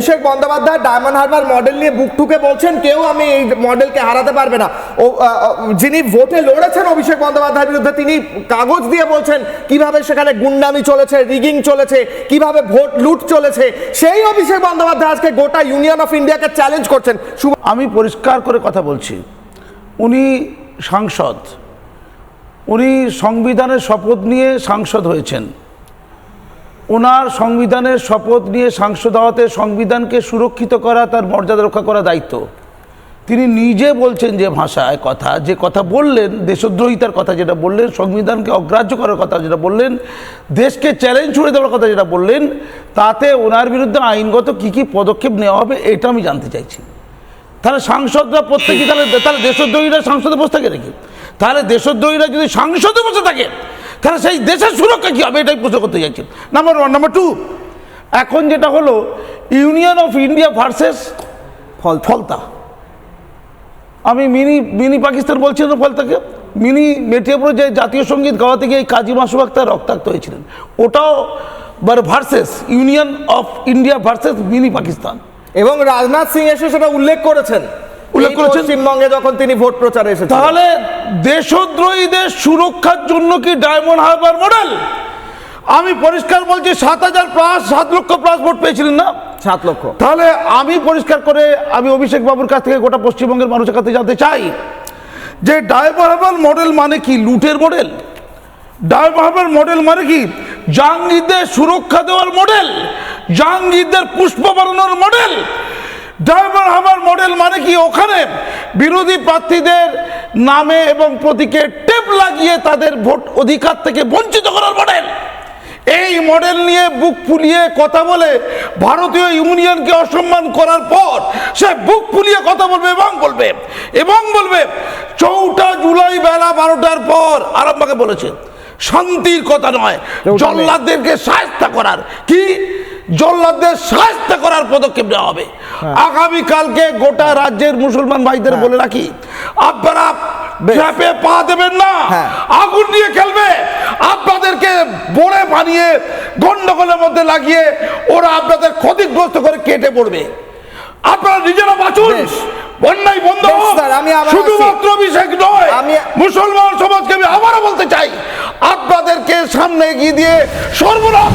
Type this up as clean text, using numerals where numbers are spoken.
Abhishek Bandyopadhyay diamond Harbour model নিয়ে বুক ঠুকে বলছেন কেউ আমি এই মডেলকে হারাতে পারবে না। যিনি ভোটে লড়েছেন অভিষেক বন্দ্যোপাধ্যায়ের বিরুদ্ধে তিনি কাগজ দিয়ে বলছেন কিভাবে সেখানে গুন্ডামি চলেছে, রিগিং চলেছে, কিভাবে ভোট লুট চলেছে। সেই অভিষেক বন্দ্যোপাধ্যায় আজকে গোটা ইউনিয়ন অফ ইন্ডিয়াকে চ্যালেঞ্জ করছেন। আমি পরিষ্কার করে কথা বলছি, উনি সাংসদ, উনি সংবিধানের শপথ নিয়ে সাংসদ হয়েছেন। ওনার সংবিধানের শপথ নিয়ে সাংসদ হওয়াতে সংবিধানকে সুরক্ষিত করা, তার মর্যাদা রক্ষা করা দায়িত্ব। তিনি নিজে বলছেন যে ভাষায় কথা, যে কথা বললেন, দেশদ্রোহিতার কথা যেটা বললেন, সংবিধানকে অগ্রাহ্য করার কথা যেটা বললেন, দেশকে চ্যালেঞ্জ ছুড়ে দেওয়ার কথা যেটা বললেন, তাতে ওনার বিরুদ্ধে আইনগত কী কী পদক্ষেপ নেওয়া হবে এটা আমি জানতে চাইছি। তাহলে সাংসদরা প্রত্যেকে তাহলে দেশদ্রোহীরা সংসদে বসে থাকে নাকি? তাহলে দেশদ্রোহীরা যদি সংসদে বসে থাকে তাহলে সেই দেশের সুরক্ষা কী হবে, এটাই প্রশ্ন করতে চাইছি। Number one. নাম্বার টু, এখন যেটা হলো union of India versus Falta, আমি মিনি পাকিস্তান বলছি না, ফলতাকে মিনি মেটিয়াপুরে যে জাতীয় সঙ্গীত গাওয়াতে গিয়ে কাজী মাসুদ আক্তার রক্তাক্ত হয়েছিলেন, ওটাও versus union of India versus mini Pakistan. এবং রাজনাথ সিং এসে সেটা উল্লেখ করেছেন পশ্চিমবঙ্গে যখন তিনি ভোট প্রচারে এসেছেন। তাহলে দেশদ্রোহীদের সুরক্ষার জন্য কি ডায়মন্ড হারবার মডেল? আমি পরিষ্কার বলছি 7 লক্ষ প্লাস ভোট পেয়েছিলেন না? 7 লক্ষ। তাহলে আমি পরিষ্কার করে আমি অভিষেক বাবুর কাছ থেকে গোটা পশ্চিমবঙ্গের মানুষের কাছে জানতে চাই যে ডায়মন্ড হারবার মডেল মানে কি? লুটের মডেল? ডায়মন্ড হারবার মডেল মানে কি জাহাঙ্গীরদের সুরক্ষা দেওয়ার মডেল, জাহাঙ্গীরদের পুষ্প বানানোর মডেল? ডায়মন্ড হারবার মডেল মানে কি ওখানে বিরোধী প্রার্থীদের নামে এবং প্রতীকে টেপ লাগিয়ে তাদের ভোট অধিকার থেকে বঞ্চিত করার মডেল? এই মডেল নিয়ে বুক ফুলিয়ে কথা বলে ভারতীয় ইউনিয়নকে অসম্মান করার পর সে বুক ফুলিয়ে কথা বলবে এবং বলবে 4 জুলাই বেলা 12টার পর আরামবাগে বলেছে শান্তির কথা নয়, জল্লাদদেরকে শায়েস্তা করার, কি জল্লাদদের শায়েস্তা করার পদক্ষেপ নেওয়া হবে। আগামীকালকে গোটা রাজ্যের মুসলমান ভাইদের বলে রাখি, আপনারা ট্র্যাপে পা দেবেন না, আগুন নিয়ে খেলবে, আপনাদেরকে বড়ে বানিয়ে গন্ডগোলের মধ্যে লাগিয়ে ওরা আপনাদের ক্ষতিগ্রস্ত করে কেটে পড়বে। আপনারা নিজেরা বাঁচুন, বন্যায় বন্ধ হোক। শুধুমাত্র অভিষেক নয়, মুসলমান সমাজকে আমি আবারও বলতে চাই আপনাদেরকে সামনে এগিয়ে দিয়ে সর্বনাশ